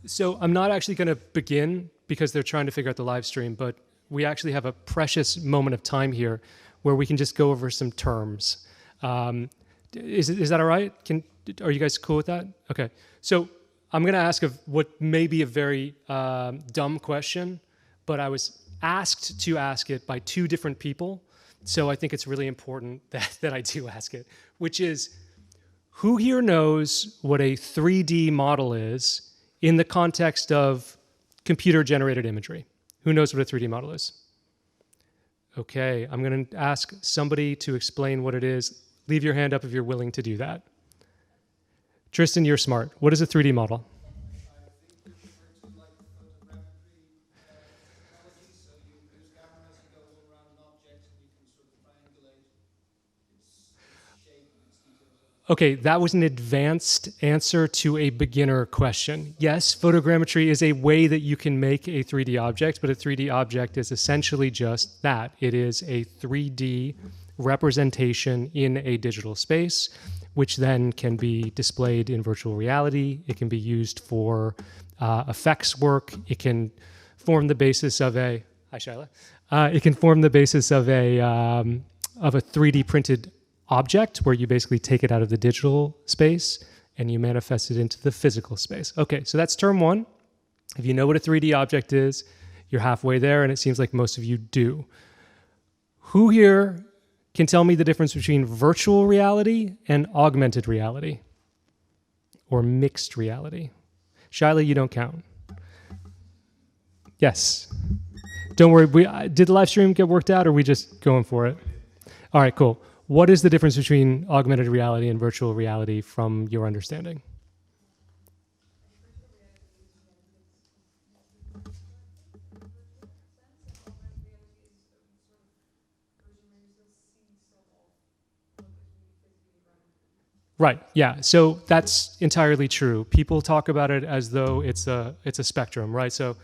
So I'm not actually going to begin because they're trying to figure out the live stream, but we actually have a precious moment of time here where we can just go over some terms. Is that all right? Are you guys cool with that? Okay. So I'm going to ask what may be a very dumb question, but I was asked to ask it by two different people. So I think it's really important that I do ask it, which is, who here knows what a 3D model is in the context of computer-generated imagery? Who knows what a 3D model is? Okay, I'm going to ask somebody to explain what it is. Leave your hand up if you're willing to do that. Tristan, you're smart. What is a 3D model? Okay, that was an advanced answer to a beginner question. Yes, photogrammetry is a way that you can make a 3D object, but a 3D object is essentially just that. It is a 3D representation in a digital space, which then can be displayed in virtual reality. It can be used for effects work. It can form the basis of a, hi Shyla. It can form the basis of a 3D printed object where you basically take it out of the digital space and you manifest it into the physical space. Okay, so that's term one. If you know what a 3D object is, you're halfway there, and it seems like most of you do. Who here can tell me the difference between virtual reality and augmented reality? Or mixed reality? Shyla, you don't count. Yes. Don't worry, did the live stream get worked out, or are we just going for it? All right, cool. What is the difference between augmented reality and virtual reality from your understanding? Right, yeah, so that's entirely true. People talk about it as though it's a spectrum, right? So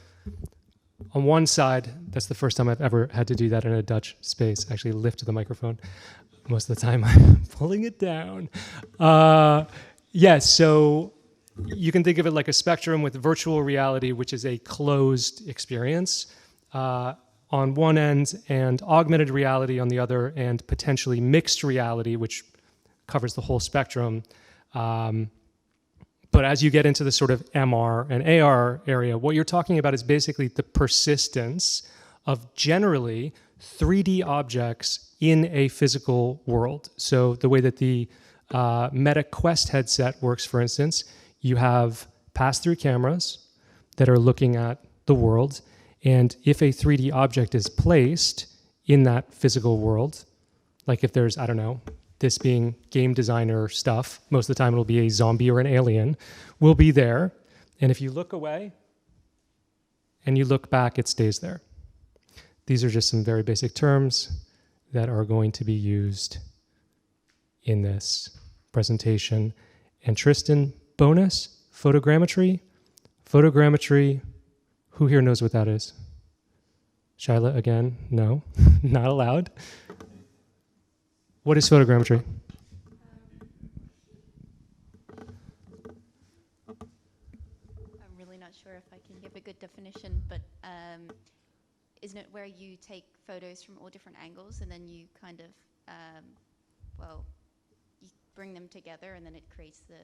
on one side, that's the first time I've ever had to do that in a Dutch space, actually lift the microphone. Most of the time I'm pulling it down. Yes, so you can think of it like a spectrum with virtual reality, which is a closed experience on one end, and augmented reality on the other, and potentially mixed reality, which covers the whole spectrum. But as you get into the sort of MR and AR area, what you're talking about is basically the persistence of generally 3D objects in a physical world. So the way that the Meta Quest headset works, for instance, you have pass-through cameras that are looking at the world, and if a 3D object is placed in that physical world, like if there's, I don't know, this being game designer stuff, most of the time it'll be a zombie or an alien, will be there, and if you look away and you look back, it stays there. These are just some very basic terms that are going to be used in this presentation. And Tristan, bonus, photogrammetry. Photogrammetry, who here knows what that is? Shyla, again, no, not allowed. What is photogrammetry? I'm really not sure if I can give a good definition, but isn't it where you take photos from all different angles and then you kind of, you bring them together and then it creates the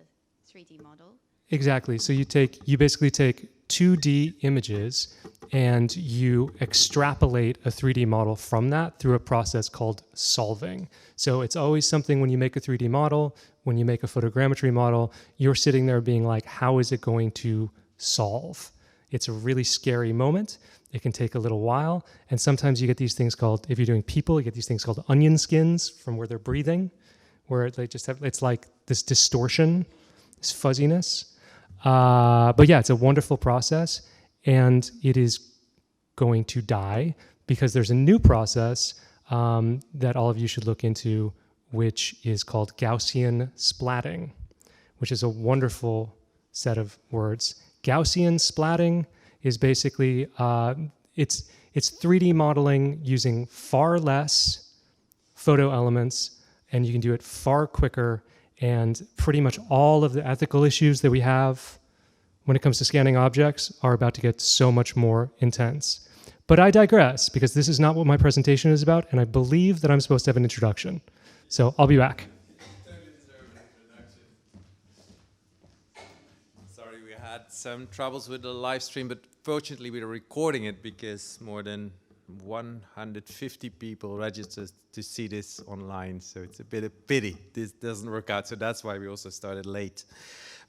3D model? Exactly. So you basically take 2D images and you extrapolate a 3D model from that through a process called solving. So it's always something when you make a 3D model, when you make a photogrammetry model, you're sitting there being like, how is it going to solve? It's a really scary moment. It can take a little while. And sometimes you get these things called, if you're doing people, you get these things called onion skins from where they're breathing, where they just have, it's like this distortion, this fuzziness. But yeah, it's a wonderful process, and it is going to die because there's a new process that all of you should look into, which is called Gaussian splatting, which is a wonderful set of words. Gaussian splatting is basically, it's 3D modeling using far less photo elements, and you can do it far quicker, and pretty much all of the ethical issues that we have when it comes to scanning objects are about to get so much more intense. But I digress, because this is not what my presentation is about, and I believe that I'm supposed to have an introduction. So I'll be back. Sorry, we had some troubles with the live stream, but fortunately we are recording it because more than 150 people registered to see this online, so it's a bit of pity this doesn't work out, so that's why we also started late.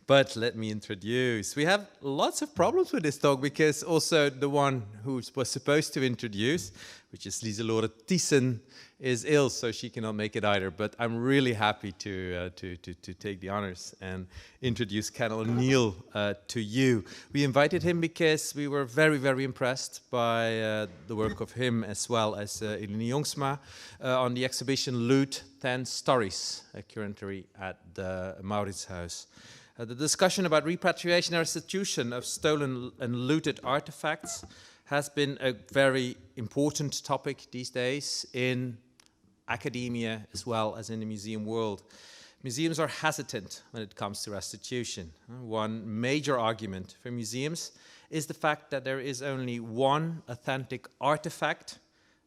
But let me introduce. We have lots of problems with this talk because also the one who was supposed to introduce, which is Lieselore Thiessen, is ill, so she cannot make it either. But I'm really happy to take the honors and introduce Ken O'Neill to you. We invited him because we were very, very impressed by the work of him as well as Eline Jongsma on the exhibition Loot 10 Stories, a curator at the Mauritshuis. The discussion about repatriation and restitution of stolen and looted artifacts has been a very important topic these days in academia as well as in the museum world. Museums are hesitant when it comes to restitution. One major argument for museums is the fact that there is only one authentic artifact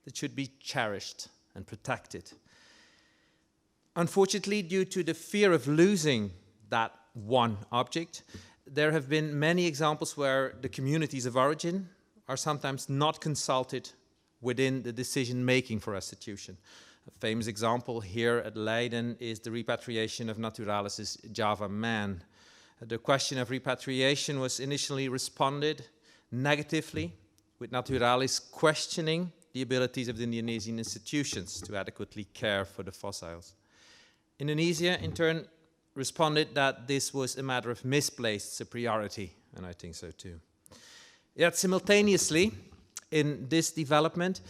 that should be cherished and protected. Unfortunately, due to the fear of losing that one object, there have been many examples where the communities of origin are sometimes not consulted within the decision-making for restitution. A famous example here at Leiden is the repatriation of Naturalis' Java man. The question of repatriation was initially responded negatively, with Naturalis questioning the abilities of the Indonesian institutions to adequately care for the fossils. Indonesia, in turn, responded that this was a matter of misplaced superiority, and I think so too. Yet simultaneously, in this development,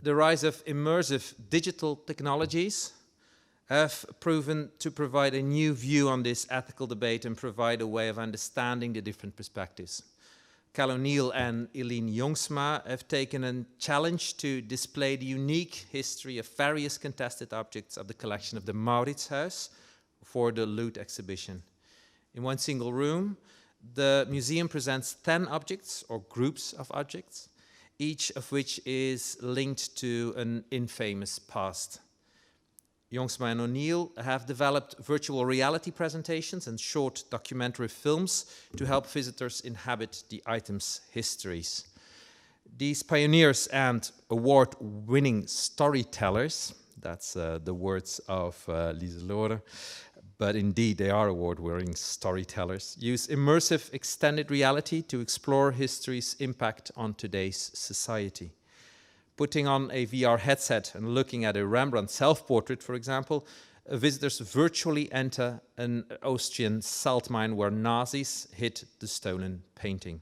the rise of immersive digital technologies have proven to provide a new view on this ethical debate and provide a way of understanding the different perspectives. Cal O'Neill and Eline Jongsma have taken a challenge to display the unique history of various contested objects of the collection of the Mauritshuis for the Loot exhibition. In one single room, the museum presents 10 objects or groups of objects, each of which is linked to an infamous past. Jongsma and O'Neill have developed virtual reality presentations and short documentary films to help visitors inhabit the items' histories. These pioneers and award-winning storytellers, that's the words of Lieselore, but indeed they are award-winning storytellers, use immersive extended reality to explore history's impact on today's society. Putting on a VR headset and looking at a Rembrandt self-portrait, for example, visitors virtually enter an Austrian salt mine where Nazis hid the stolen painting.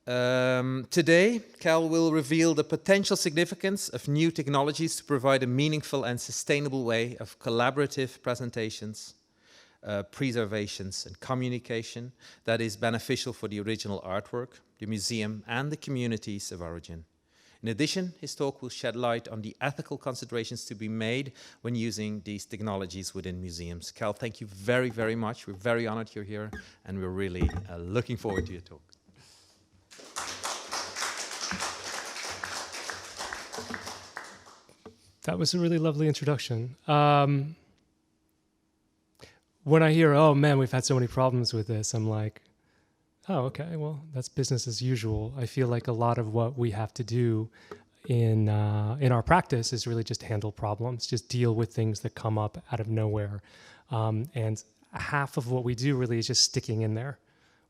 Today, Cal will reveal the potential significance of new technologies to provide a meaningful and sustainable way of collaborative presentations, preservations and communication that is beneficial for the original artwork, the museum and the communities of origin. In addition, his talk will shed light on the ethical considerations to be made when using these technologies within museums. Cal, thank you very, very much. We're very honored you're here, and we're really looking forward to your talk. That was a really lovely introduction. When I hear, oh man, we've had so many problems with this, I'm like, oh, okay, well, that's business as usual. I feel like a lot of what we have to do in our practice is really just handle problems, just deal with things that come up out of nowhere. And half of what we do really is just sticking in there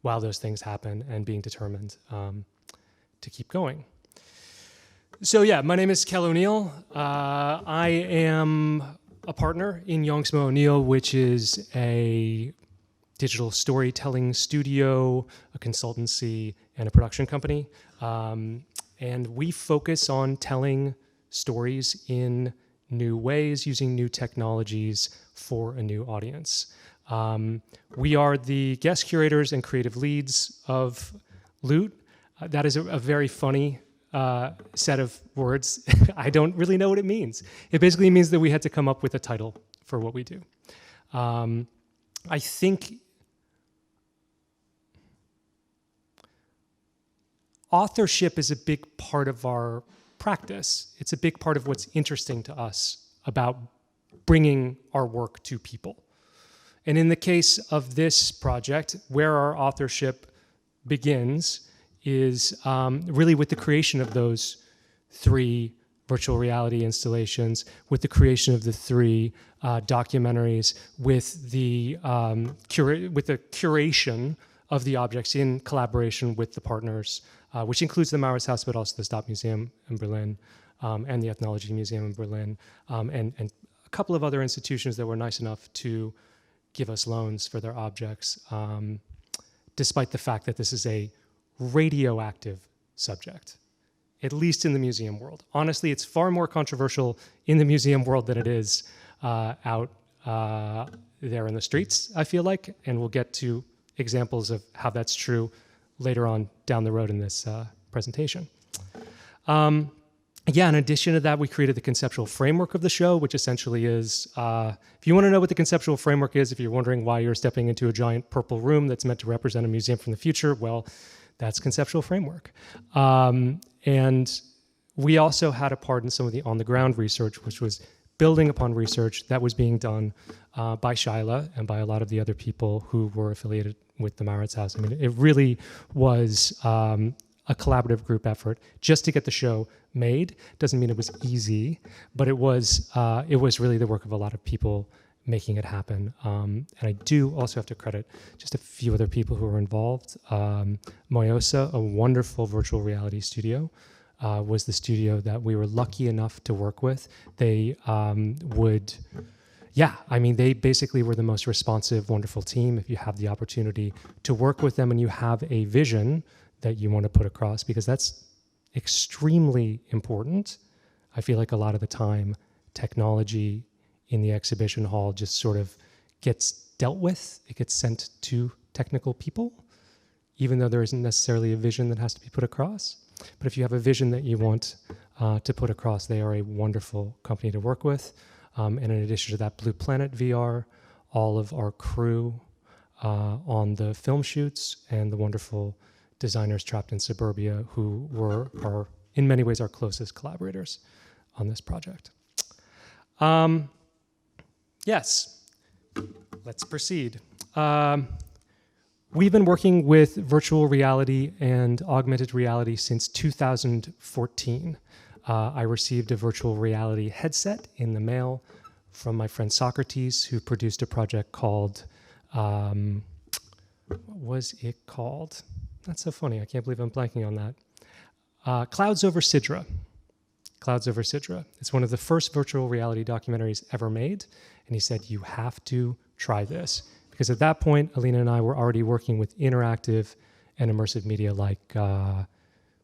while those things happen and being determined to keep going. So yeah, my name is Cal O'Neill. I am a partner in Jongsma O'Neill, which is a digital storytelling studio, a consultancy, and a production company. And we focus on telling stories in new ways, using new technologies for a new audience. We are the guest curators and creative leads of Loot. That is a very funny set of words. I don't really know what it means. It basically means that we had to come up with a title for what we do. I think authorship is a big part of our practice. It's a big part of what's interesting to us about bringing our work to people. And in the case of this project, where our authorship begins is really with the creation of those 3 virtual reality installations, with the creation of the 3 documentaries, with the curation of the objects in collaboration with the partners, which includes the Mauritshuis, but also the Stop Museum in Berlin and the Ethnology Museum in Berlin, and a couple of other institutions that were nice enough to give us loans for their objects, despite the fact that this is a radioactive subject, at least in the museum world. Honestly, it's far more controversial in the museum world than it is out there in the streets, I feel like, and we'll get to examples of how that's true later on down the road in this presentation. Yeah, in addition to that, we created the conceptual framework of the show, which essentially is, if you want to know what the conceptual framework is, if you're wondering why you're stepping into a giant purple room that's meant to represent a museum from the future, well, that's conceptual framework. And we also had a part in some of the on-the-ground research, which was building upon research that was being done by Shaila and by a lot of the other people who were affiliated with the Mauritshuis. I mean, it really was a collaborative group effort just to get the show made. Doesn't mean it was easy, but it was really the work of a lot of people making it happen. And I do also have to credit just a few other people who were involved. Moyosa, a wonderful virtual reality studio, was the studio that we were lucky enough to work with. They they basically were the most responsive, wonderful team. If you have the opportunity to work with them and you have a vision that you want to put across, because that's extremely important. I feel like a lot of the time, technology in the exhibition hall just sort of gets dealt with. It gets sent to technical people, even though there isn't necessarily a vision that has to be put across. But if you have a vision that you want to put across, they are a wonderful company to work with. And in addition to that, Blue Planet VR, all of our crew on the film shoots, and the wonderful designers trapped in suburbia who were in many ways our closest collaborators on this project. Yes, let's proceed. We've been working with virtual reality and augmented reality since 2014. I received a virtual reality headset in the mail from my friend Socrates, who produced a project called, what was it called? That's so funny, I can't believe I'm blanking on that. Clouds Over Sidra. Clouds Over Sidra. It's one of the first virtual reality documentaries ever made, and he said, you have to try this. Because at that point, Alina and I were already working with interactive and immersive media like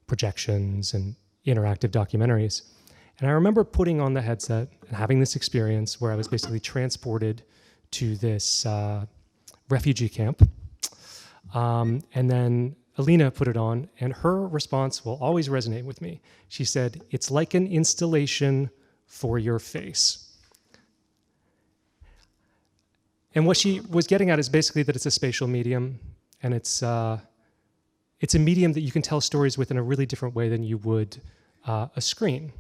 projections and interactive documentaries. And I remember putting on the headset and having this experience where I was basically transported to this refugee camp. And then Alina put it on, and her response will always resonate with me. She said, it's like an installation for your face. And what she was getting at is basically that it's a spatial medium, and it's a medium that you can tell stories with in a really different way than you would a screen.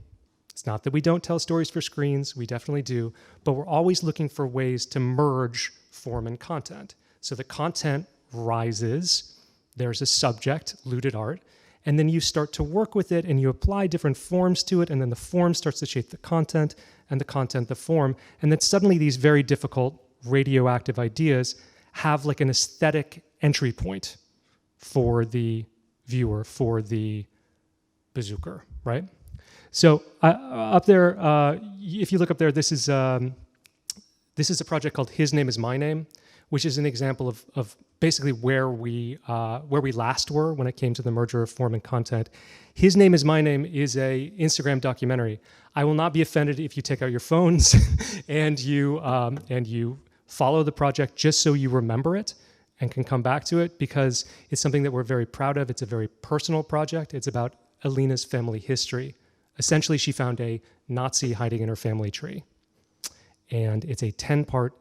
It's not that we don't tell stories for screens, we definitely do, but we're always looking for ways to merge form and content. So the content rises, there's a subject, looted art, and then you start to work with it and you apply different forms to it, and then the form starts to shape the content, and the content the form, and then suddenly these very difficult radioactive ideas have like an aesthetic entry point for the viewer, for the bazooker, right? So up there, if you look up there, this is a project called His Name Is My Name, which is an example of basically where we last were when it came to the merger of form and content. His Name Is My Name is a Instagram documentary. I will not be offended if you take out your phones and you follow the project just so you remember it and can come back to it, because it's something that we're very proud of. It's a very personal project. It's about Alina's family history. Essentially, she found a Nazi hiding in her family tree. And it's a 10-part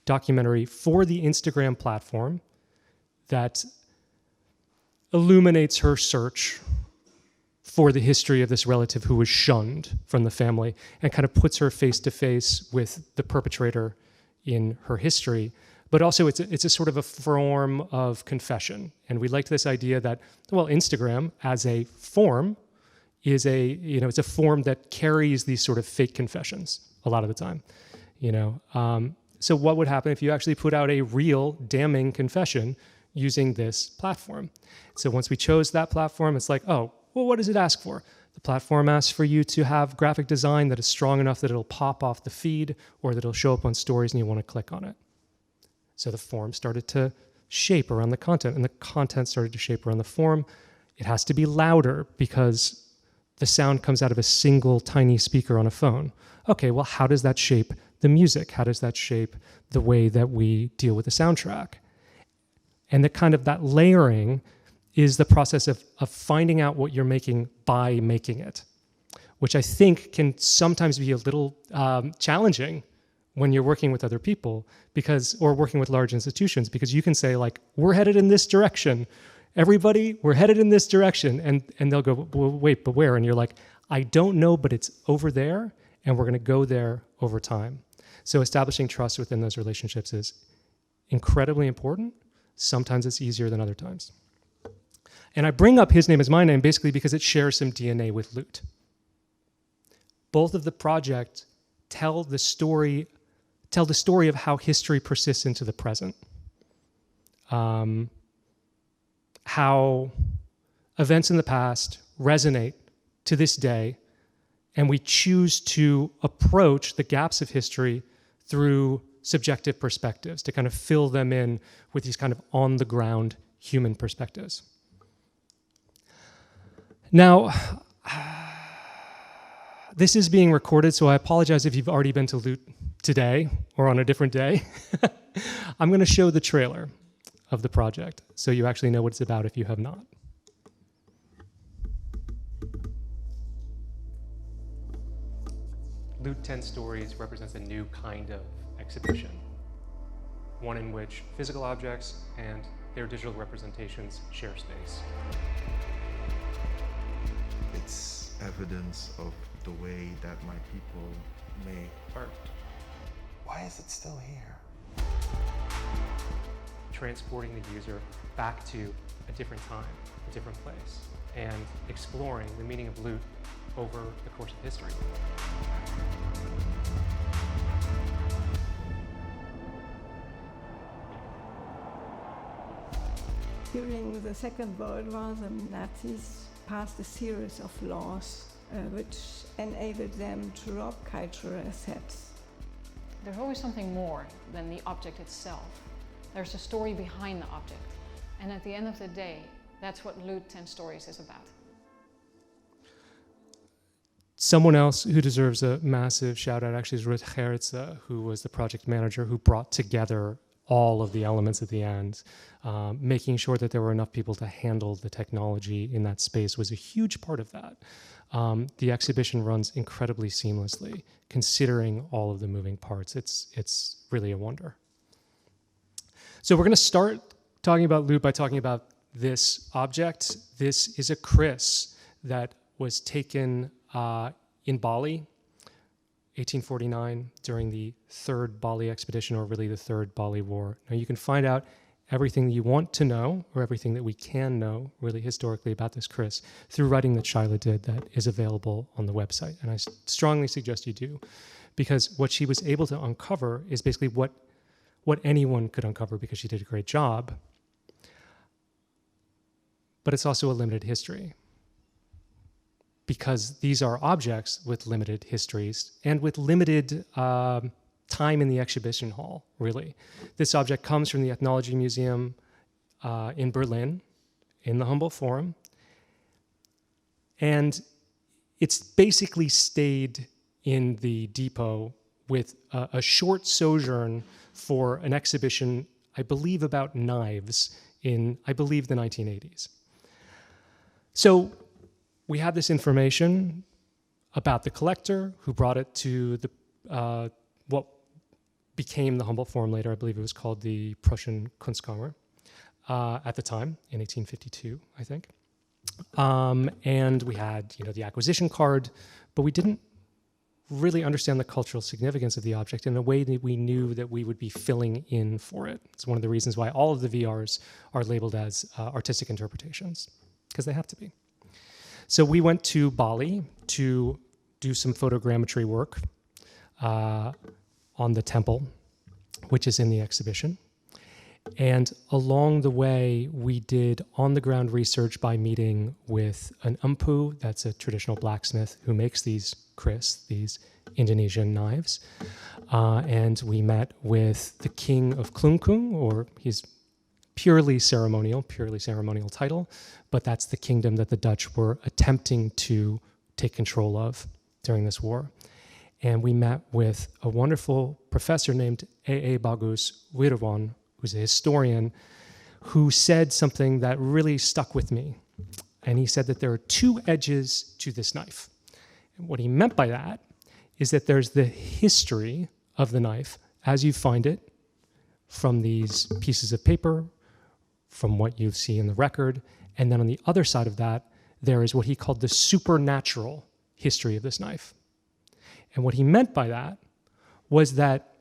documentary for the Instagram platform that illuminates her search for the history of this relative who was shunned from the family, and kind of puts her face to face with the perpetrator in her history. But also it's a sort of a form of confession. And we liked this idea that, well, Instagram as a form is it's a form that carries these sort of fake confessions a lot of the time, So what would happen if you actually put out a real damning confession using this platform? So once we chose that platform, it's like, oh, well, what does it ask for? The platform asks for you to have graphic design that is strong enough that it'll pop off the feed or that it'll show up on stories and you want to click on it. So the form started to shape around the content, and the content started to shape around the form. It has to be louder because the sound comes out of a single tiny speaker on a phone. Okay, well, how does that shape the music? How does that shape the way that we deal with the soundtrack? And that layering is the process of finding out what you're making by making it, which I think can sometimes be a little challenging when you're working with other people or working with large institutions, because you can say, like, we're headed in this direction. Everybody, we're headed in this direction. And they'll go, well, wait, but where? And you're like, I don't know, but it's over there, and we're going to go there over time. So establishing trust within those relationships is incredibly important. Sometimes it's easier than other times. And I bring up His Name Is My Name basically because it shares some DNA with Loot. Both of the projects tell the story of how history persists into the present. How events in the past resonate to this day, and we choose to approach the gaps of history through subjective perspectives to kind of fill them in with these kind of on-the-ground human perspectives. Now, this is being recorded, so I apologize if you've already been to Loot today or on a different day. I'm going to show the trailer of the project so you actually know what it's about if you have not. Loot 10 Stories represents a new kind of exhibition, one in which physical objects and their digital representations share space. It's evidence of the way that my people make art. Why is it still here? Transporting the user back to a different time, a different place, and exploring the meaning of loot over the course of history. During the Second World War, the Nazis passed a series of laws which enabled them to rob cultural assets. There's always something more than the object itself. There's a story behind the object. And at the end of the day, that's what Loot 10 Stories is about. Someone else who deserves a massive shout out actually is Rencontres, who was the project manager who brought together all of the elements at the end. Making sure that there were enough people to handle the technology in that space was a huge part of that. The exhibition runs incredibly seamlessly, considering all of the moving parts. It's really a wonder. So we're going to start talking about loot by talking about this object. This is a kris that was taken in Bali, 1849, during the third Bali expedition, or really the third Bali War. Now you can find out everything you want to know, or everything that we can know, really historically, about this kris through writing that Shyla did that is available on the website. And I strongly suggest you do, because what she was able to uncover is basically what anyone could uncover, because she did a great job. But it's also a limited history, because these are objects with limited histories and with limited time in the exhibition hall, really. This object comes from the Ethnology Museum in Berlin, in the Humboldt Forum, and it's basically stayed in the depot with a short sojourn for an exhibition, I believe, about knives in, I believe, the 1980s. So we have this information about the collector who brought it to the what became the Humboldt Forum later. I believe it was called the Prussian Kunstkammer at the time, in 1852, I think. And we had, the acquisition card, but we didn't really understand the cultural significance of the object in a way that we knew that we would be filling in for it. It's one of the reasons why all of the VRs are labeled as artistic interpretations, because they have to be. So we went to Bali to do some photogrammetry work on the temple, which is in the exhibition. And along the way, we did on-the-ground research by meeting with an empu, that's a traditional blacksmith who makes these kris, these Indonesian knives. And we met with the king of Klungkung, or he's purely ceremonial title, but that's the kingdom that the Dutch were attempting to take control of during this war. And we met with a wonderful professor named A.A. Bagus Wirawan, who's a historian, who said something that really stuck with me. And he said that there are two edges to this knife. And what he meant by that is that there's the history of the knife as you find it from these pieces of paper, from what you see in the record, and then on the other side of that, there is what he called the supernatural history of this knife. And what he meant by that was that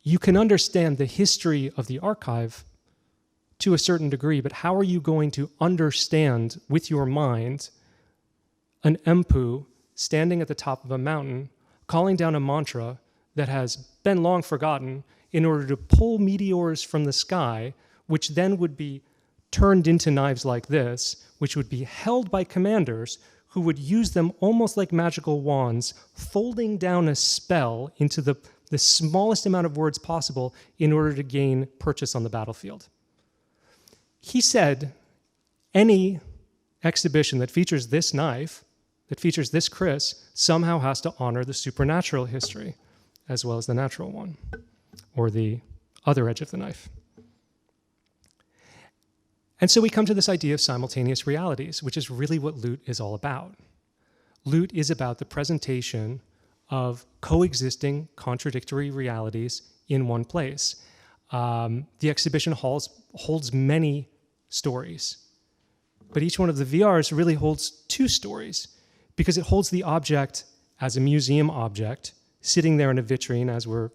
you can understand the history of the archive to a certain degree, but how are you going to understand with your mind an empu standing at the top of a mountain, calling down a mantra that has been long forgotten in order to pull meteors from the sky, which then would be turned into knives like this, which would be held by commanders who would use them almost like magical wands, folding down a spell into the smallest amount of words possible in order to gain purchase on the battlefield. He said, any exhibition that features this knife, that features this kris, somehow has to honor the supernatural history as well as the natural one, or the other edge of the knife. And so we come to this idea of simultaneous realities, which is really what Loot is all about. Loot is about the presentation of coexisting contradictory realities in one place. The exhibition holds many stories, but each one of the VRs really holds two stories because it holds the object as a museum object sitting there in a vitrine, as we're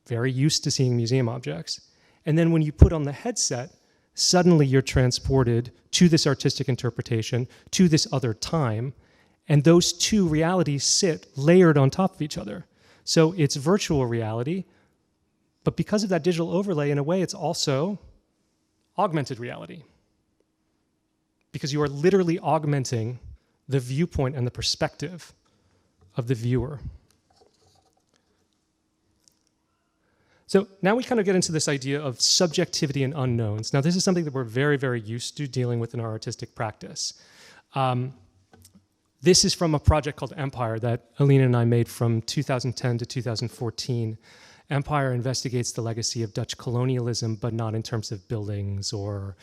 very used to seeing museum objects. And then when you put on the headset, suddenly you're transported to this artistic interpretation, to this other time, and those two realities sit layered on top of each other. So it's virtual reality, but because of that digital overlay, in a way, it's also augmented reality. Because you are literally augmenting the viewpoint and the perspective of the viewer. So now we kind of get into this idea of subjectivity and unknowns. Now, this is something that we're very, very used to dealing with in our artistic practice. This is from a project called Empire that Alina and I made from 2010 to 2014. Empire investigates the legacy of Dutch colonialism, but not in terms of buildings or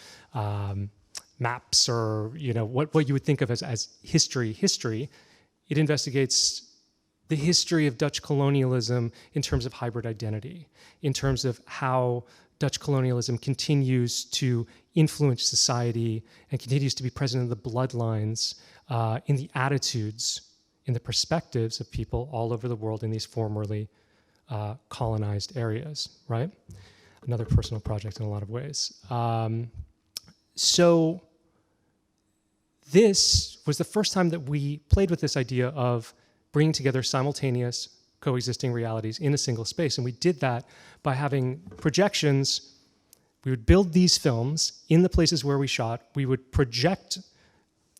maps or what you would think of as history. It investigates the history of Dutch colonialism in terms of hybrid identity, in terms of how Dutch colonialism continues to influence society and continues to be present in the bloodlines, in the attitudes, in the perspectives of people all over the world in these formerly colonized areas, right? Another personal project in a lot of ways. So this was the first time that we played with this idea of bringing together simultaneous coexisting realities in a single space. And we did that by having projections. We would build these films in the places where we shot. We would project,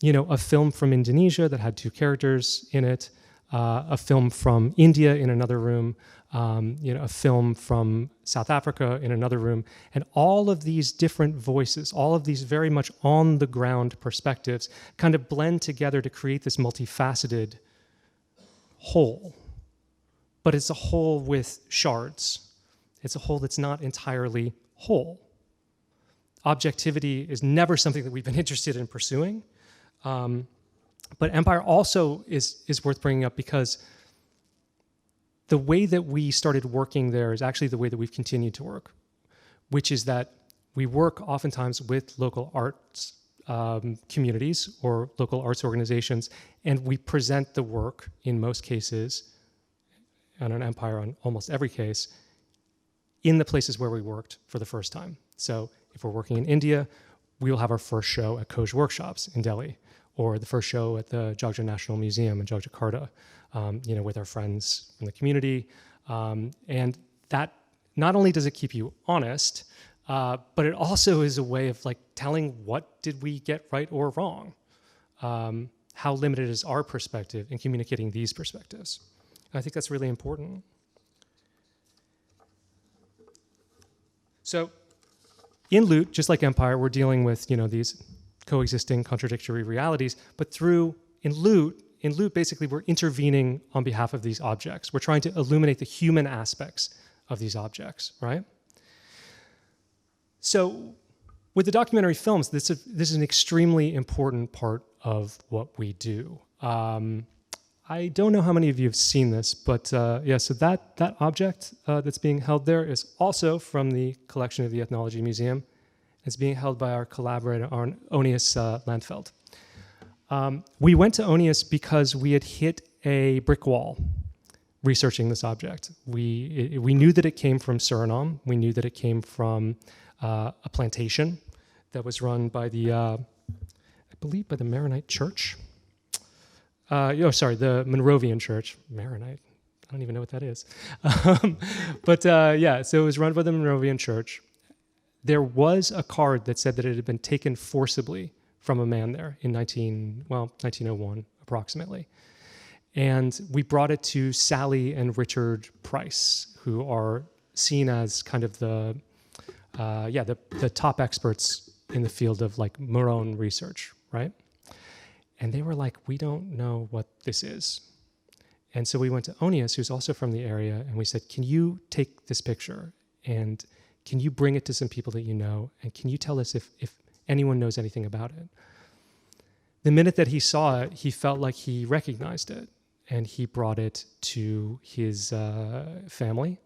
a film from Indonesia that had two characters in it, a film from India in another room, a film from South Africa in another room. And all of these different voices, all of these very much on-the-ground perspectives kind of blend together to create this multifaceted whole, but it's a whole with shards. It's a whole that's not entirely whole. Objectivity is never something that we've been interested in pursuing, but Empire also is worth bringing up because the way that we started working there is actually the way that we've continued to work, which is that we work oftentimes with local communities or local arts organizations, and we present the work, in most cases, on an Empire on almost every case, in the places where we worked for the first time. So if we're working in India, we will have our first show at Koj Workshops in Delhi, or the first show at the Jogja National Museum in Yogyakarta, with our friends from the community. And that not only does it keep you honest, but it also is a way of like telling what did we get right or wrong. How limited is our perspective in communicating these perspectives? And I think that's really important. So in Loot, just like Empire, we're dealing with these coexisting contradictory realities, but in Loot, basically, we're intervening on behalf of these objects. We're trying to illuminate the human aspects of these objects, right? So with the documentary films, this is an extremely important part of what we do. I don't know how many of you have seen this, but so that object that's being held there is also from the collection of the Ethnology Museum. It's being held by our collaborator, Onius Landfeld. We went to Onius because we had hit a brick wall researching this object. We knew that it came from Suriname. We knew that it came from a plantation that was run by I believe by the Maronite Church. The Monrovian Church. Maronite. I don't even know what that is. So it was run by the Monrovian Church. There was a card that said that it had been taken forcibly from a man there in 1901 approximately. And we brought it to Sally and Richard Price, who are seen as kind of the top experts in the field of like Morone research, right? And they were like, we don't know what this is. And so we went to Onius, who's also from the area, and we said, can you take this picture and can you bring it to some people that you know? And can you tell us if anyone knows anything about it? The minute that he saw it, he felt like he recognized it. And he brought it to his family.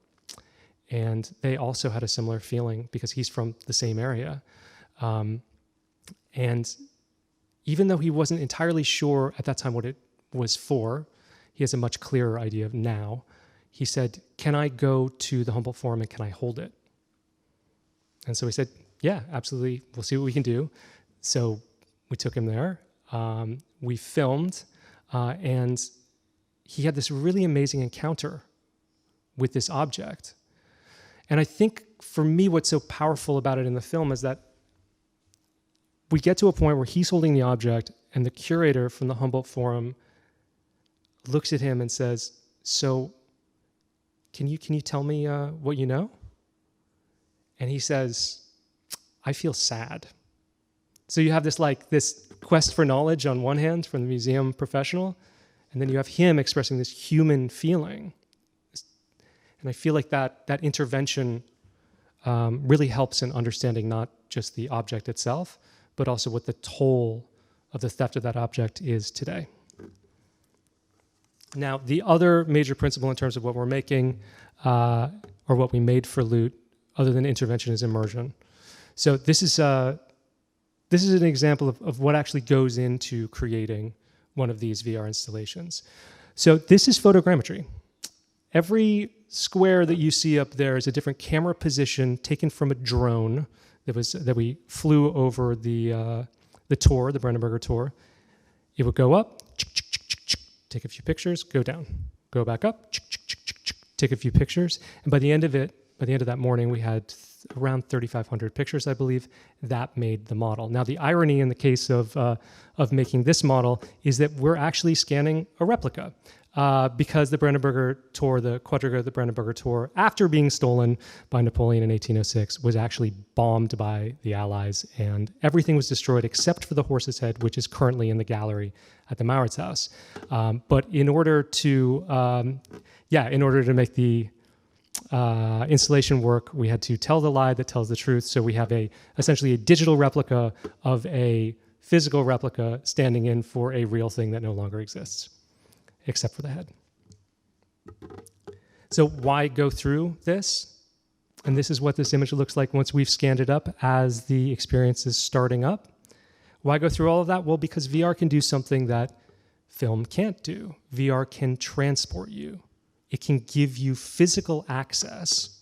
And they also had a similar feeling because he's from the same area. And even though he wasn't entirely sure at that time what it was for, he has a much clearer idea of now. He said, can I go to the Humboldt Forum and can I hold it? And so we said, yeah, absolutely. We'll see what we can do. So we took him there. We filmed, and he had this really amazing encounter with this object. And I think for me, what's so powerful about it in the film is that we get to a point where he's holding the object and the curator from the Humboldt Forum looks at him and says, so can you tell me what you know? And he says, I feel sad. So you have this quest for knowledge on one hand from the museum professional, and then you have him expressing this human feeling. And I feel like that intervention really helps in understanding not just the object itself, but also what the toll of the theft of that object is today. Now, the other major principle in terms of what we're making, or what we made for Loot, other than intervention, is immersion. So this is an example of what actually goes into creating one of these VR installations. So this is photogrammetry. Every square that you see up there is a different camera position taken from a drone that we flew over the tour, the Brandenburger tour. It would go up, take a few pictures, go down, go back up, take a few pictures, and by the end of that morning, we had around 3,500 pictures, I believe. That made the model. Now, the irony in the case of making this model is that we're actually scanning a replica because the Brandenburger tour, the Quadriga of the Brandenburger tour, after being stolen by Napoleon in 1806, was actually bombed by the Allies, and everything was destroyed except for the horse's head, which is currently in the gallery at the Mauritshuis. But in order to make the installation work, we had to tell the lie that tells the truth. So we have essentially a digital replica of a physical replica standing in for a real thing that no longer exists, except for the head. So why go through this? And this is what this image looks like once we've scanned it up as the experience is starting up. Why go through all of that? Well, because VR can do something that film can't do. VR can transport you. It can give you physical access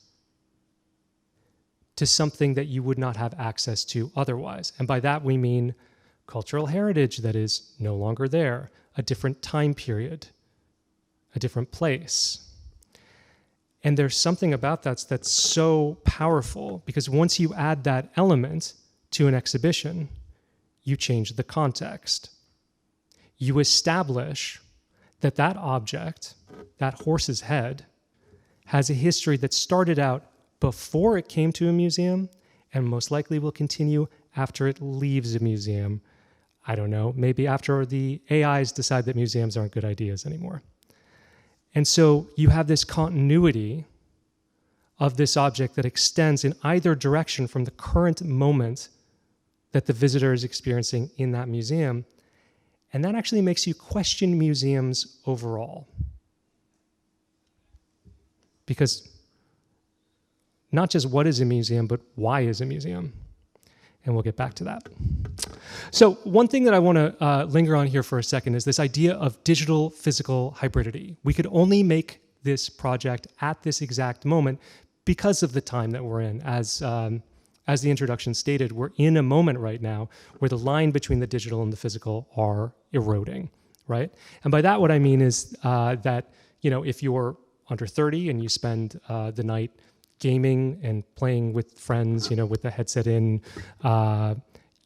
to something that you would not have access to otherwise. And by that we mean cultural heritage that is no longer there, a different time period, a different place. And there's something about that that's so powerful, because once you add that element to an exhibition, you change the context. You establish that that object, that horse's head, has a history that started out before it came to a museum and most likely will continue after it leaves a museum. I don't know, maybe after the AIs decide that museums aren't good ideas anymore. And so you have this continuity of this object that extends in either direction from the current moment that the visitor is experiencing in that museum. And that actually makes you question museums overall. Because not just what is a museum, but why is a museum? And we'll get back to that. So one thing that I want to linger on here for a second is this idea of digital physical hybridity. We could only make this project at this exact moment because of the time that we're in. As the introduction stated, we're in a moment right now where the line between the digital and the physical are eroding, right? And by that, what I mean is that, you know, if you're under 30 and you spend the night gaming and playing with friends, you know, with the headset in,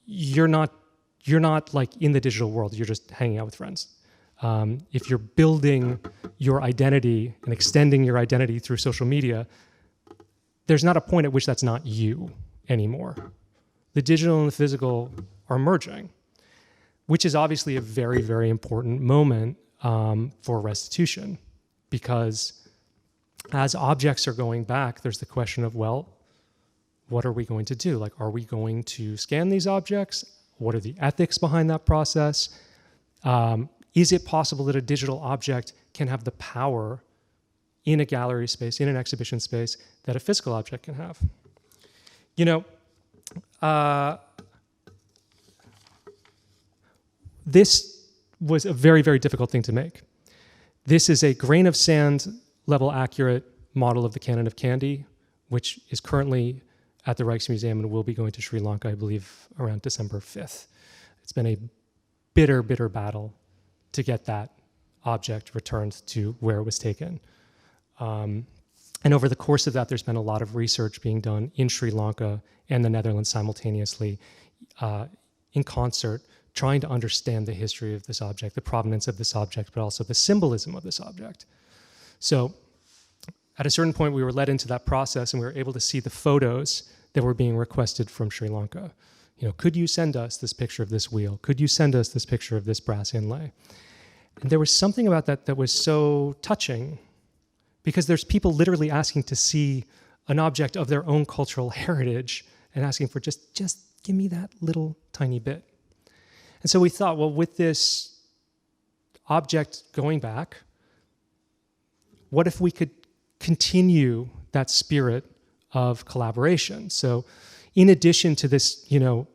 you're not like in the digital world. You're just hanging out with friends. If you're building your identity and extending your identity through social media, there's not a point at which that's not you anymore. The digital and the physical are merging, which is obviously a very, very important moment for restitution, because as objects are going back, there's the question of, well, what are we going to do? Like, are we going to scan these objects? What are the ethics behind that process? Is it possible that a digital object can have the power in a gallery space, in an exhibition space, that a physical object can have? You know, this was a very, very difficult thing to make. This is a grain of sand level accurate model of the Canon of Kandy, which is currently at the Rijksmuseum and will be going to Sri Lanka, I believe, around December 5th. It's been a bitter, bitter battle to get that object returned to where it was taken. And over the course of that, there's been a lot of research being done in Sri Lanka and the Netherlands simultaneously in concert, trying to understand the history of this object, the provenance of this object, but also the symbolism of this object. So at a certain point, we were led into that process and we were able to see the photos that were being requested from Sri Lanka. You know, could you send us this picture of this wheel? Could you send us this picture of this brass inlay? And there was something about that that was so touching, because there's people literally asking to see an object of their own cultural heritage and asking for just give me that little tiny bit. And so we thought, well, with this object going back, what if we could continue that spirit of collaboration? So in addition to this, you know,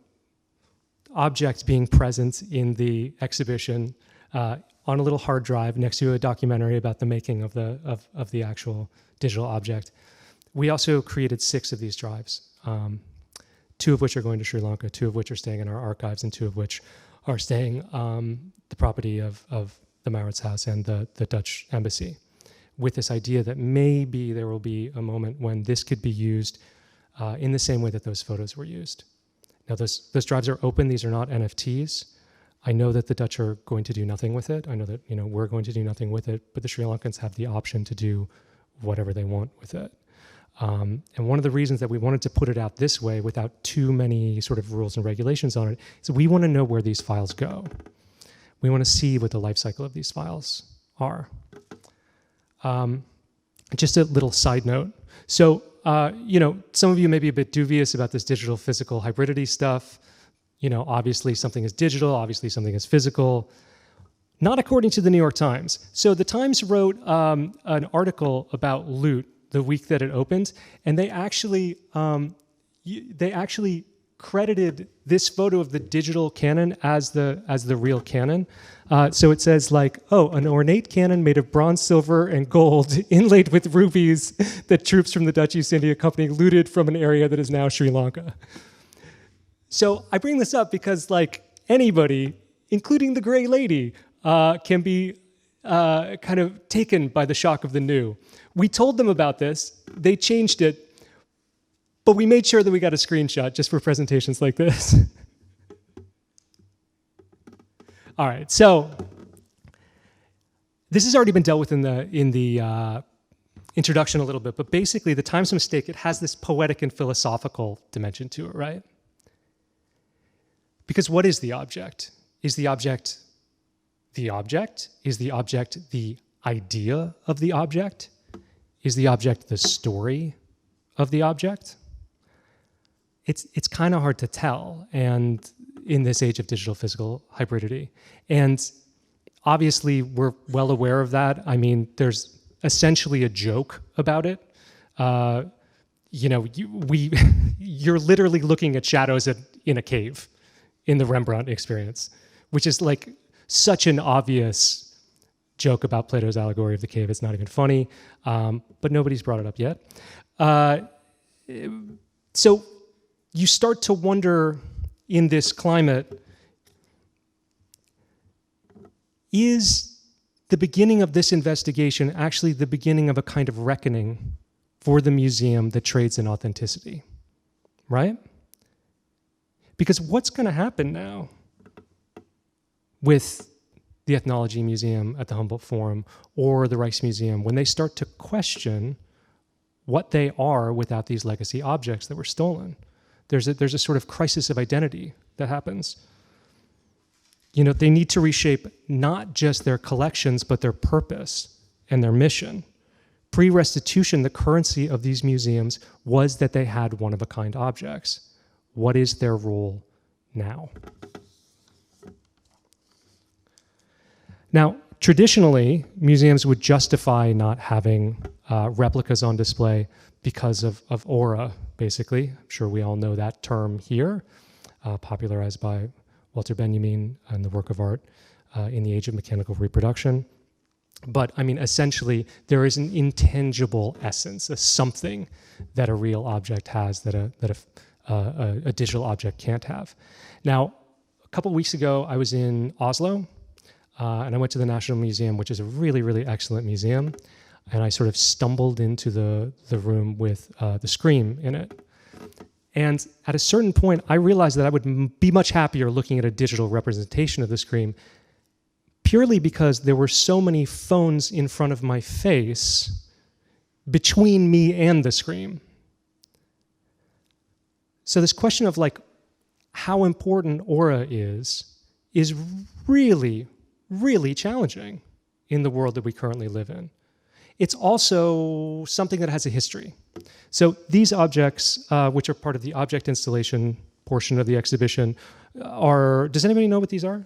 object being present in the exhibition on a little hard drive next to a documentary about the making of the actual digital object, we also created 6 of these drives, 2 of which are going to Sri Lanka, 2 of which are staying in our archives, and 2 of which are staying the property of the Mauritshuis and the Dutch embassy, with this idea that maybe there will be a moment when this could be used in the same way that those photos were used. Now, those drives are open. These are not NFTs. I know that the Dutch are going to do nothing with it. I know that, you know, we're going to do nothing with it, but the Sri Lankans have the option to do whatever they want with it. And one of the reasons that we wanted to put it out this way without too many sort of rules and regulations on it is we want to know where these files go. We want to see what the life cycle of these files are. Just a little side note. So, you know, some of you may be a bit dubious about this digital physical hybridity stuff. You know, obviously something is digital, obviously something is physical. Not according to the New York Times. So the Times wrote an article about Loot the week that it opened, and they actually credited this photo of the digital cannon as the real cannon. So it says like, oh, an ornate cannon made of bronze, silver, and gold, inlaid with rubies that troops from the Dutch East India Company looted from an area that is now Sri Lanka. So I bring this up because like anybody, including the gray lady, can be kind of taken by the shock of the new. We told them about this, they changed it, but we made sure that we got a screenshot just for presentations like this. All right, so this has already been dealt with in the introduction a little bit, but basically the time's a mistake. It has this poetic and philosophical dimension to it, right? Because what is the object? Is the object the object? Is the object the idea of the object? Is the object the story of the object? It's kind of hard to tell, and in this age of digital physical hybridity. And obviously we're well aware of that. I mean, there's essentially a joke about it. You know, you're literally looking at shadows in a cave in the Rembrandt experience, which is like such an obvious joke about Plato's allegory of the cave. It's not even funny, but nobody's brought it up yet. So you start to wonder in this climate, is the beginning of this investigation actually the beginning of a kind of reckoning for the museum that trades in authenticity, right? Because what's going to happen now with the Ethnology Museum at the Humboldt Forum or the Rijksmuseum when they start to question what they are without these legacy objects that were stolen? There's a sort of crisis of identity that happens. You know, they need to reshape not just their collections, but their purpose and their mission. Pre-restitution, the currency of these museums was that they had one-of-a-kind objects. What is their role now? Now, traditionally, museums would justify not having replicas on display because of aura, basically. I'm sure we all know that term here, popularized by Walter Benjamin and the work of art in the age of mechanical reproduction. But I mean, essentially, there is an intangible essence, a something that a real object has that a digital object can't have. Now, a couple weeks ago, I was in Oslo, and I went to the National Museum, which is a really, really excellent museum. And I sort of stumbled into the room with the Scream in it. And at a certain point, I realized that I would be much happier looking at a digital representation of the Scream, purely because there were so many phones in front of my face between me and the Scream. So this question of like how important aura is really, really challenging in the world that we currently live in. It's also something that has a history. So these objects, which are part of the object installation portion of the exhibition, are, does anybody know what these are?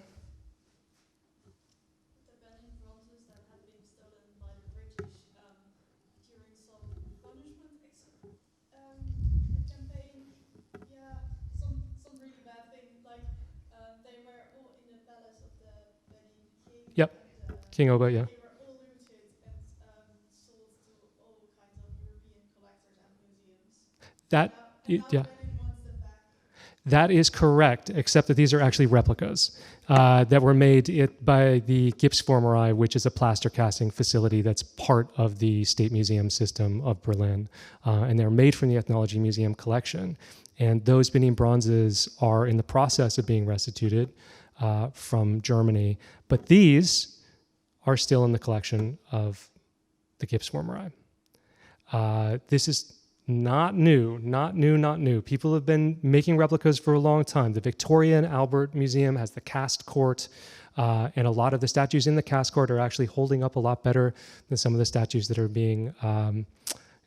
Yep, King Oba, yeah. That is correct, except that these are actually replicas that were made by the Gipsformerei, which is a plaster casting facility that's part of the State Museum system of Berlin. And they're made from the Ethnology Museum collection. And those Benin bronzes are in the process of being restituted from Germany. But these are still in the collection of the Gipsformerei. This is not new. People have been making replicas for a long time. The Victoria and Albert Museum has the cast court, and a lot of the statues in the cast court are actually holding up a lot better than some of the statues that are being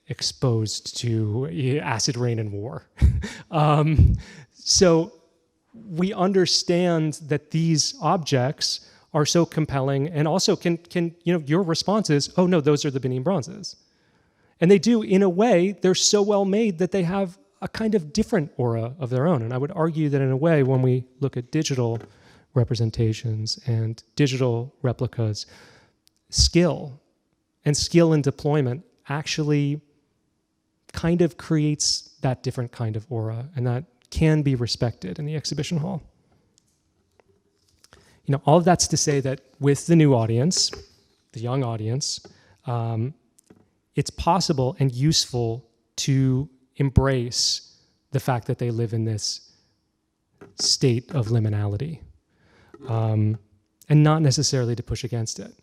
exposed to acid rain and war. So we understand that these objects are so compelling, and also can your response is, oh no, those are the Benin bronzes. And they do, in a way, they're so well made that they have a kind of different aura of their own. And I would argue that in a way, when we look at digital representations and digital replicas, skill in deployment actually kind of creates that different kind of aura, and that can be respected in the exhibition hall. You know, all of that's to say that with the new audience, the young audience, it's possible and useful to embrace the fact that they live in this state of liminality, and not necessarily to push against it.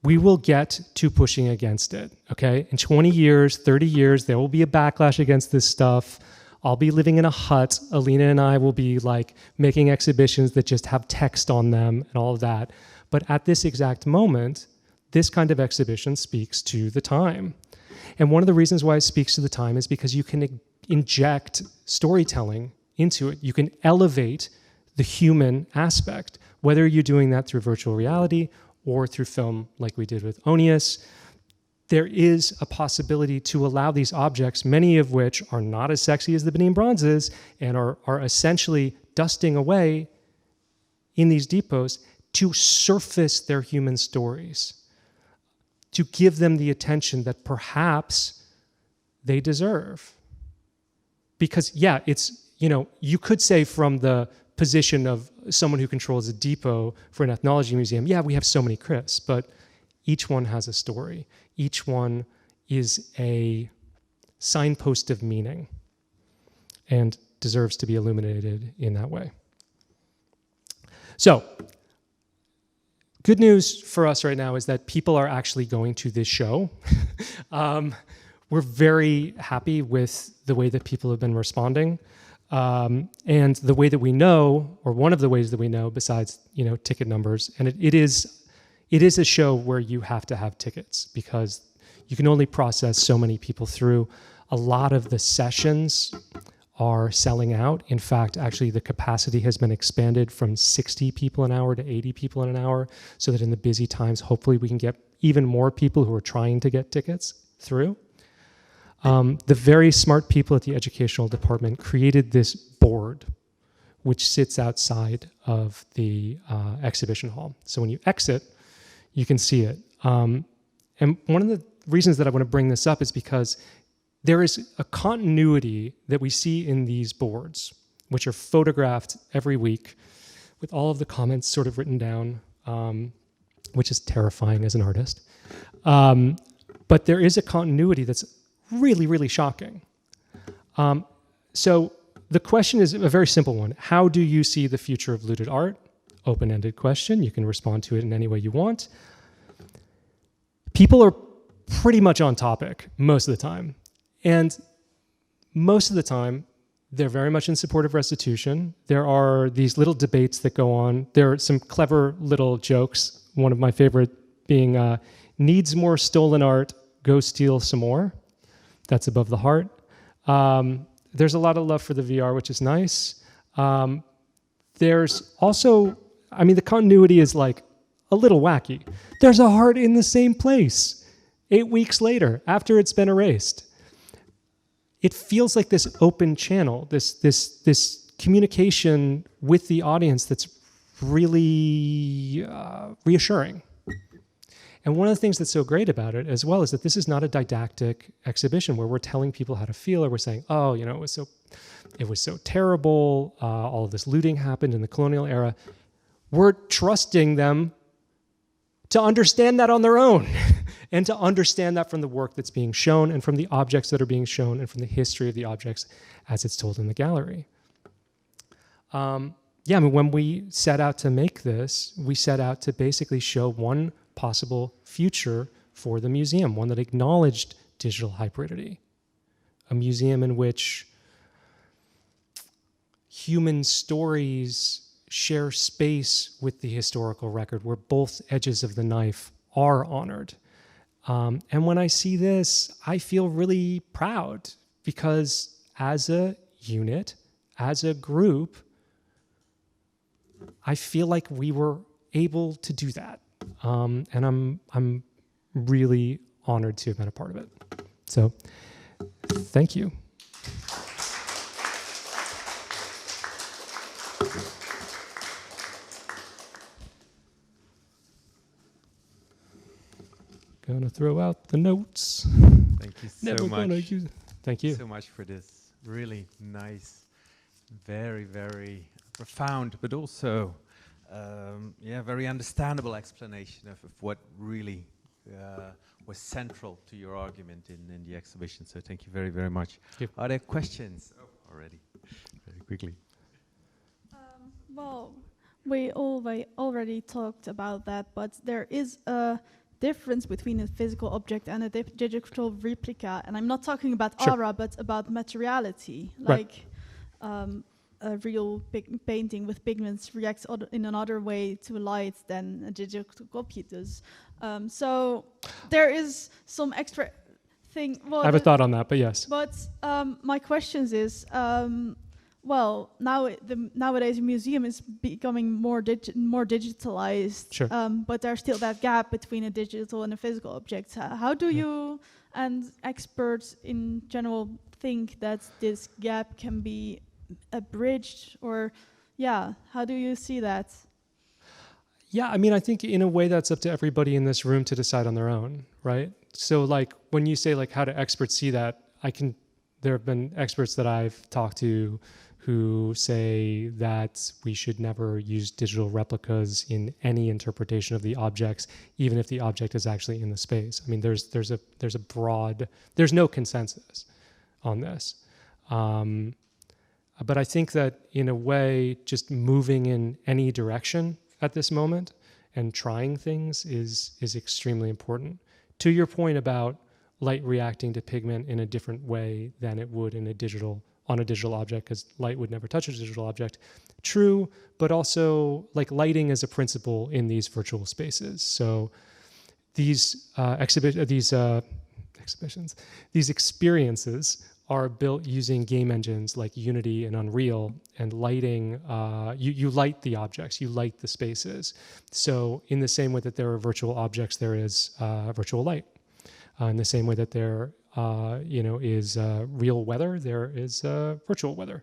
We will get to pushing against it, okay? In 20 years, 30 years, there will be a backlash against this stuff. I'll be living in a hut. Alina and I will be like making exhibitions that just have text on them and all of that. But at this exact moment, this kind of exhibition speaks to the time. And one of the reasons why it speaks to the time is because you can inject storytelling into it. You can elevate the human aspect, whether you're doing that through virtual reality or through film like we did with Onius. There is a possibility to allow these objects, many of which are not as sexy as the Benin bronzes and are essentially dusting away in these depots, to surface their human stories, to give them the attention that perhaps they deserve. Because, yeah, it's, you know, you could say from the position of someone who controls a depot for an ethnology museum, yeah, we have so many crisps, but each one has a story. Each one is a signpost of meaning and deserves to be illuminated in that way. So, good news for us right now is that people are actually going to this show. We're very happy with the way that people have been responding. And the way that we know, or one of the ways that we know, besides, you know, ticket numbers, and it is a show where you have to have tickets because you can only process so many people through. A lot of the sessions are selling out. In fact, actually the capacity has been expanded from 60 people an hour to 80 people in an hour, so that in the busy times, hopefully we can get even more people who are trying to get tickets through. The very smart people at the educational department created this board which sits outside of the exhibition hall. So when you exit, you can see it. And one of the reasons that I want to bring this up is because there is a continuity that we see in these boards, which are photographed every week with all of the comments sort of written down, which is terrifying as an artist. But there is a continuity that's really, really shocking. So the question is a very simple one. How do you see the future of looted art? Open-ended question. You can respond to it in any way you want. People are pretty much on topic most of the time. And most of the time, they're very much in support of restitution. There are these little debates that go on. There are some clever little jokes. One of my favorite being, needs more stolen art, go steal some more. That's above the heart. There's a lot of love for the VR, which is nice. There's also, I mean, the continuity is like a little wacky. There's a heart in the same place 8 weeks later, after it's been erased. It feels like this open channel, this communication with the audience that's really reassuring. And one of the things that's so great about it as well is that this is not a didactic exhibition where we're telling people how to feel, or we're saying, oh, you know, it was so terrible, all of this looting happened in the colonial era. We're trusting them to understand that on their own and to understand that from the work that's being shown and from the objects that are being shown and from the history of the objects as it's told in the gallery. Yeah, I mean, when we set out to make this, we set out to basically show one possible future for the museum, one that acknowledged digital hybridity, a museum in which human stories share space with the historical record, where both edges of the knife are honored. And when I see this, I feel really proud because as a unit, as a group, I feel like we were able to do that. And I'm really honored to have been a part of it. So, thank you. gonna throw out the notes. Thank you so Never gonna much. use. Thank you. So much for this really nice, very, very profound, but also, very understandable explanation of what really was central to your argument in the exhibition. So thank you very, very much. Are there questions? Oh, already, very quickly. Well, we already talked about that, but there is a difference between a physical object and a digital replica. And I'm not talking about aura, but about materiality. Like a real painting with pigments reacts in another way to light than a digital copy does. So there is some extra thing. Well, I have a thought on that, but yes. But my question is, well, nowadays a museum is becoming more digitalized. Sure. But there's still that gap between a digital and a physical object. How do you and experts in general think that this gap can be abridged, or how do you see that? Yeah, I mean, I think in a way that's up to everybody in this room to decide on their own, right? So like when you say like how do experts see that, there have been experts that I've talked to who say that we should never use digital replicas in any interpretation of the objects, even if the object is actually in the space. I mean, there's no consensus on this. But I think that in a way, just moving in any direction at this moment and trying things is extremely important. To your point about light reacting to pigment in a different way than it would on a digital object, because light would never touch a digital object. True, but also like lighting is a principle in these virtual spaces. So these experiences are built using game engines like Unity and Unreal, and lighting, you light the objects, you light the spaces. So in the same way that there are virtual objects, there is virtual light. In the same way that there is real weather, there is virtual weather.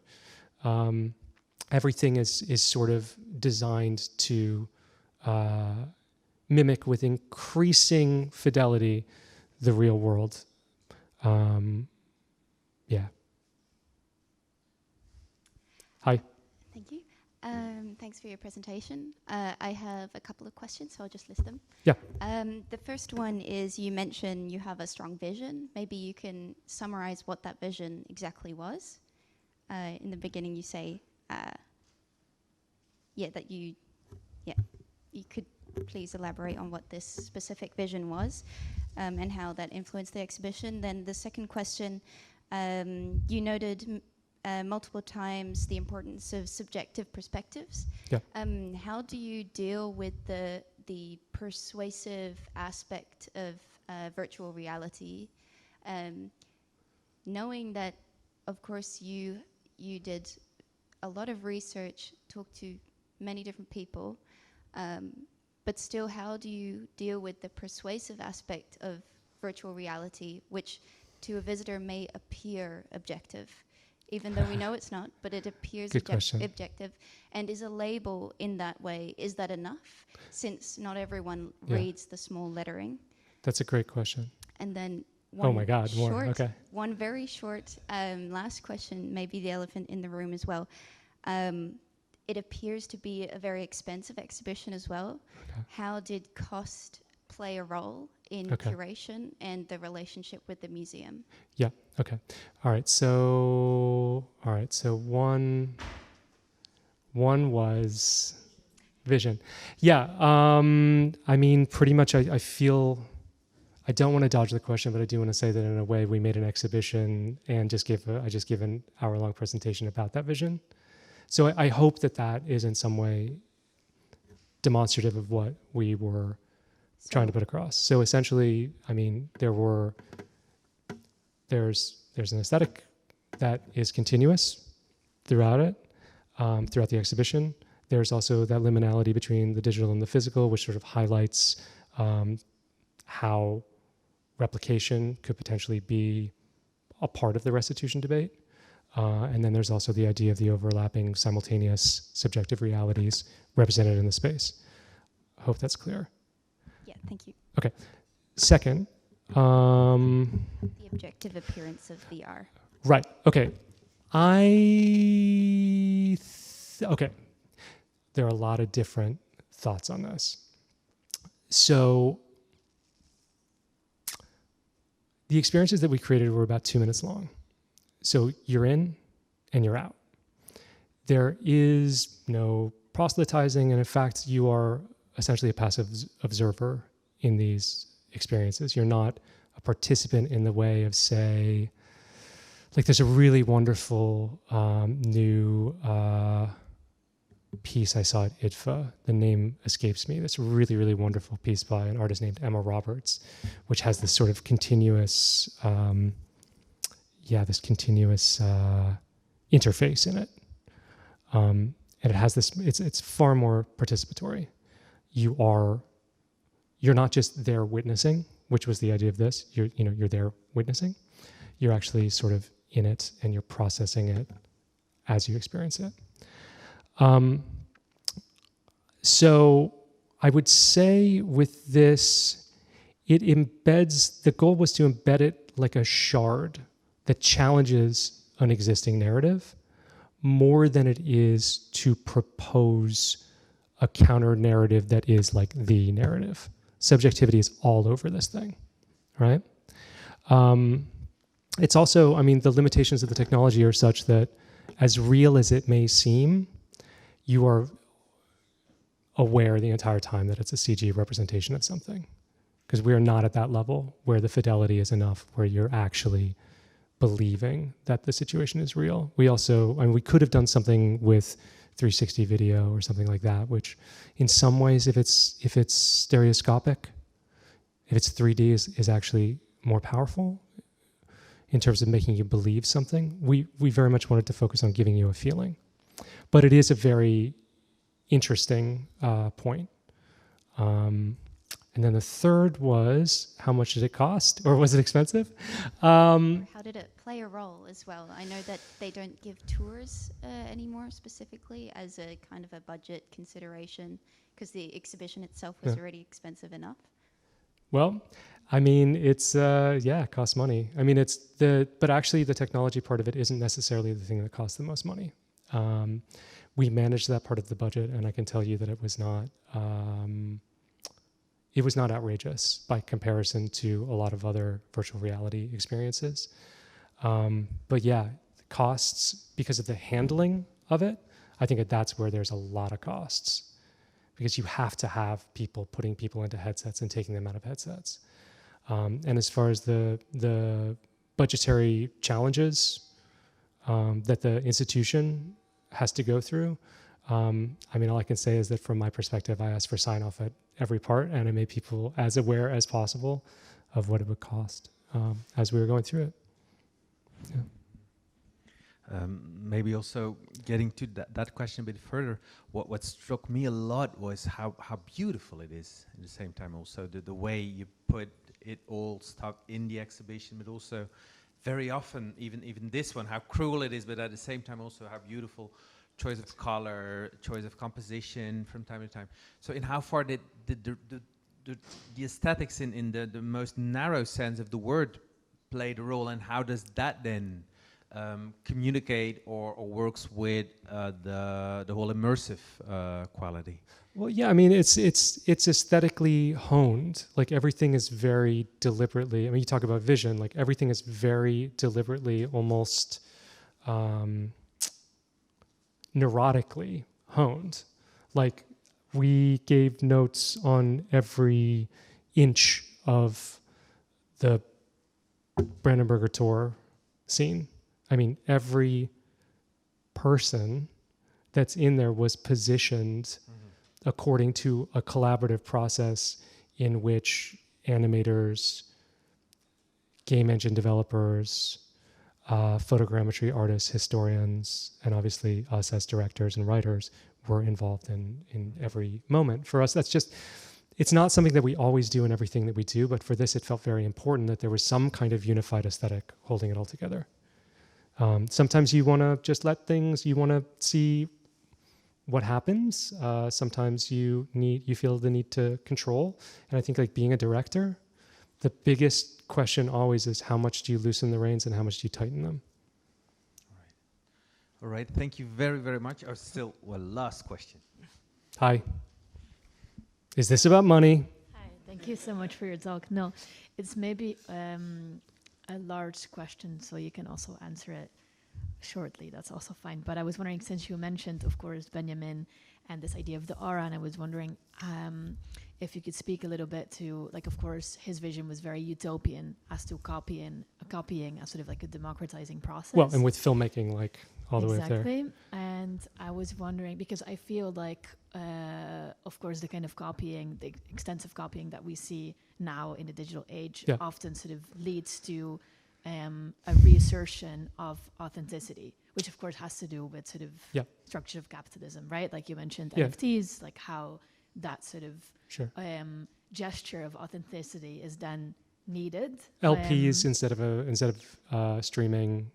Everything is sort of designed to mimic with increasing fidelity the real world. Hi. Thank you. Thanks for your presentation. I have a couple of questions, so I'll just list them. Yeah. The first one is, you mentioned you have a strong vision. Maybe you can summarize what that vision exactly was. In the beginning, you say, you could please elaborate on what this specific vision was and how that influenced the exhibition. Then the second question, you noted multiple times the importance of subjective perspectives. Yeah. How do you deal with the persuasive aspect of virtual reality, knowing that, of course, you did a lot of research, talked to many different people, but still, how do you deal with the persuasive aspect of virtual reality, which to a visitor may appear objective, even though we know it's not, but it appears objective, and is a label in that way, is that enough, since not everyone reads the small lettering? That's a great question. And then one very short last question, maybe the elephant in the room as well. It appears to be a very expensive exhibition as well. Okay. How did cost play a role in curation and the relationship with the museum? Yeah. Okay. All right. So one was vision. Yeah. I mean, pretty much. I feel. I don't want to dodge the question, but I do want to say that in a way we made an exhibition and I just gave an hour-long presentation about that vision. So I hope that is in some way demonstrative of what we were trying to put across. So essentially, I mean, there's an aesthetic that is continuous throughout it, throughout the exhibition. There's also that liminality between the digital and the physical, which sort of highlights how replication could potentially be a part of the restitution debate. And then there's also the idea of the overlapping simultaneous subjective realities represented in the space. I hope that's clear. Yeah, thank you. Okay. Second, The objective appearance of VR. right, okay. Okay. There are a lot of different thoughts on this. So the experiences that we created were about 2 minutes long. So you're in and you're out. There is no proselytizing, and in fact, you are essentially a passive observer in these experiences. You're not a participant in the way of, say, like there's a really wonderful new piece I saw at IDFA. The name escapes me. This really, really wonderful piece by an artist named Emma Roberts, which has this sort of continuous, interface in it. And it has this, it's far more participatory. You're not just there witnessing, which was the idea of this. You're there witnessing. You're actually sort of in it, and you're processing it as you experience it. So I would say with this, the goal was to embed it like a shard that challenges an existing narrative more than it is to propose a counter narrative that is like the narrative. Subjectivity is all over this thing, right? It's also, the limitations of the technology are such that as real as it may seem, you are aware the entire time that it's a CG representation of something, because we are not at that level where the fidelity is enough, where you're actually believing that the situation is real. We also, we could have done something with 360 video or something like that, which in some ways, if it's stereoscopic, if it's 3D is actually more powerful in terms of making you believe something. We very much wanted to focus on giving you a feeling. But it is a very interesting point. And then the third was, how much did it cost? Or was it expensive? How did it play a role as well? I know that they don't give tours anymore specifically as a kind of a budget consideration, because the exhibition itself was already expensive enough. Well, it's, it costs money. But actually the technology part of it isn't necessarily the thing that costs the most money. We managed that part of the budget, and I can tell you that it was not outrageous by comparison to a lot of other virtual reality experiences. But yeah, the costs, because of the handling of it, I think that's where there's a lot of costs, because you have to have people putting people into headsets and taking them out of headsets. And as far as the budgetary challenges that the institution has to go through, all I can say is that from my perspective, I asked for sign-off at every part, and I made people as aware as possible of what it would cost as we were going through it. Yeah. Maybe also getting to that question a bit further, what struck me a lot was how beautiful it is. At the same time, also the way you put it all stuck in the exhibition, but also very often, even this one, how cruel it is, but at the same time also how beautiful. Choice of color, choice of composition from time to time. So in how far did the aesthetics in the most narrow sense of the word play the role, and how does that then communicate or works with the whole immersive quality? Well, yeah, it's aesthetically honed. Like everything is very deliberately, you talk about vision, like everything is very deliberately, almost neurotically honed. Like we gave notes on every inch of the Brandenburger Tor scene. Every person that's in there was positioned according to a collaborative process in which animators, game engine developers, photogrammetry artists, historians, and obviously us as directors and writers were involved in every moment. For us, it's not something that we always do in everything that we do, but for this it felt very important that there was some kind of unified aesthetic holding it all together. Sometimes you want to just you want to see what happens. Sometimes you feel the need to control. And I think like being a director, The biggest question always is how much do you loosen the reins and how much do you tighten them? All right, thank you very, very much. Last question. Hi. Is this about money? Hi, thank you so much for your talk. No, it's maybe a large question, so you can also answer it shortly. That's also fine. But I was wondering, since you mentioned, of course, Benjamin and this idea of the aura, and I was wondering if you could speak a little bit to, like, of course, his vision was very utopian as to copying as sort of like a democratizing process. Well, and with filmmaking, like, all the way up there. Exactly. And I was wondering, because I feel like, of course, the kind of copying, the extensive copying that we see now in the digital age often sort of leads to a reassertion of authenticity, which of course has to do with sort of structure of capitalism, right? Like you mentioned NFTs, like how that sort of gesture of authenticity is then needed. LPs instead of streaming,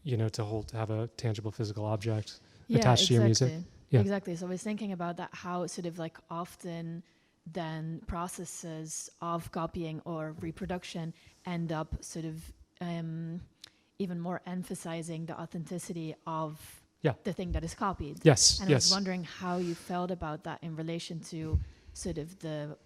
you know, to have a tangible physical object attached to your music. Yeah, exactly. So I was thinking about that, how sort of like often then processes of copying or reproduction end up sort of even more emphasizing the authenticity of the thing that is copied. Yes. And I was wondering how you felt about that in relation to sort of the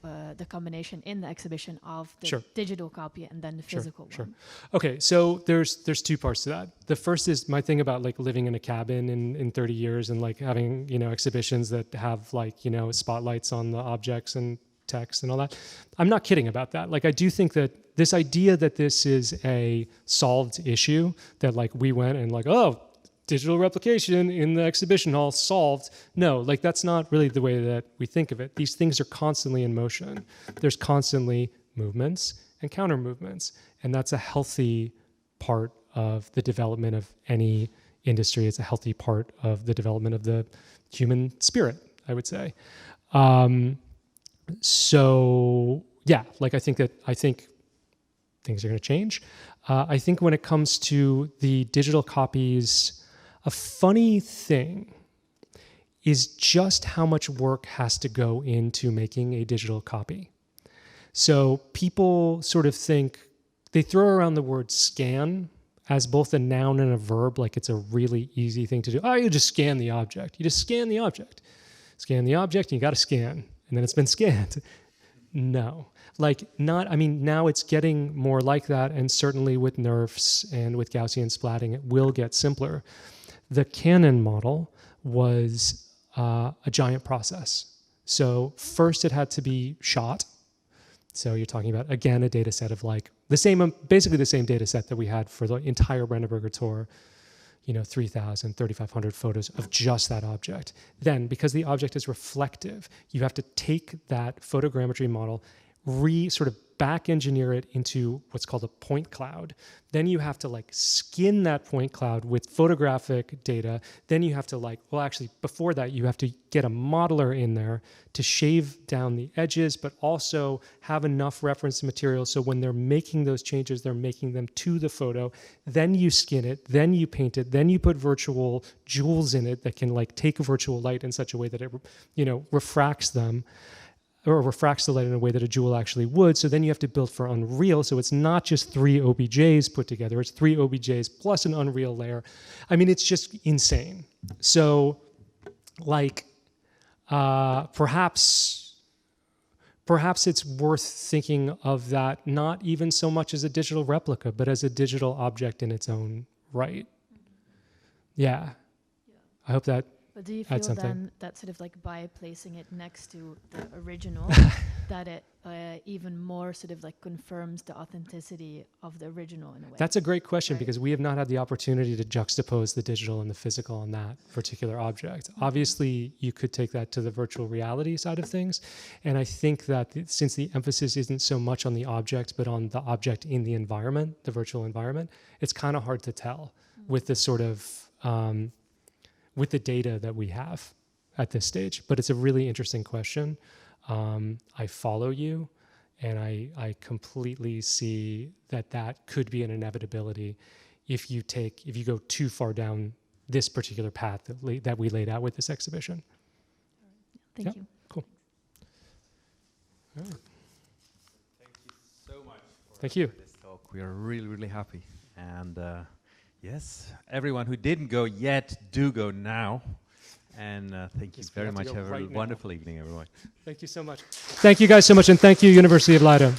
combination in the exhibition of the digital copy and then the physical one. Okay, so there's two parts to that. The first is my thing about like living in a cabin in 30 years and like having, you know, exhibitions that have like, you know, spotlights on the objects and text and all that. I'm not kidding about that. Like, I do think that this idea that this is a solved issue, that like we went and like, oh, digital replication in the exhibition hall solved. No, like that's not really the way that we think of it. These things are constantly in motion. There's constantly movements and counter movements. And that's a healthy part of the development of any industry. It's a healthy part of the development of the human spirit, I would say. So yeah, like I think things are going to change. I think when it comes to the digital copies, a funny thing is just how much work has to go into making a digital copy. So people sort of think, they throw around the word scan as both a noun and a verb, like it's a really easy thing to do. Oh, you just scan the object. You just scan the object. Scan the object, and you got to scan, and then it's been scanned. No. Like not, I mean, now it's getting more like that, and certainly with NeRFs and with Gaussian splatting, it will get simpler. The Canon model was a giant process. So first it had to be shot. So you're talking about, again, a data set of like basically the same data set that we had for the entire Brandenburger Tor, 3,000, 3,500 photos of just that object. Then, because the object is reflective, you have to take that photogrammetry model, sort of back engineer it into what's called a point cloud. Then you have to skin that point cloud with photographic data. Then you have to actually before that you have to get a modeler in there to shave down the edges, but also have enough reference material so when they're making those changes, they're making them to the photo. Then you skin it, then you paint it, then you put virtual jewels in it that can take virtual light in such a way that it, refracts them, or refracts the light in a way that a jewel actually would. So then you have to build for Unreal. So it's not just 3 OBJs put together. It's 3 OBJs plus an Unreal layer. I mean, it's just insane. So perhaps it's worth thinking of that not even so much as a digital replica, but as a digital object in its own right. Yeah. I hope that. But do you feel then that sort of by placing it next to the original, that it even more sort of confirms the authenticity of the original in a way? That's a great question, right? Because we have not had the opportunity to juxtapose the digital and the physical on that particular object. Mm-hmm. Obviously, you could take that to the virtual reality side of things. And I think that since the emphasis isn't so much on the object, but on the object in the environment, the virtual environment, it's kind of hard to tell with this sort of... with the data that we have at this stage. But it's a really interesting question. I follow you, and I completely see that could be an inevitability if you go too far down this particular path that we laid out with this exhibition. Thank you. Cool. All right. Thank you so much. Thank you. This talk. We are really, really happy. And yes, everyone who didn't go yet, do go now. And thank you very much. Have a wonderful evening, everyone. Thank you so much. Thank you guys so much, and thank you, University of Leiden.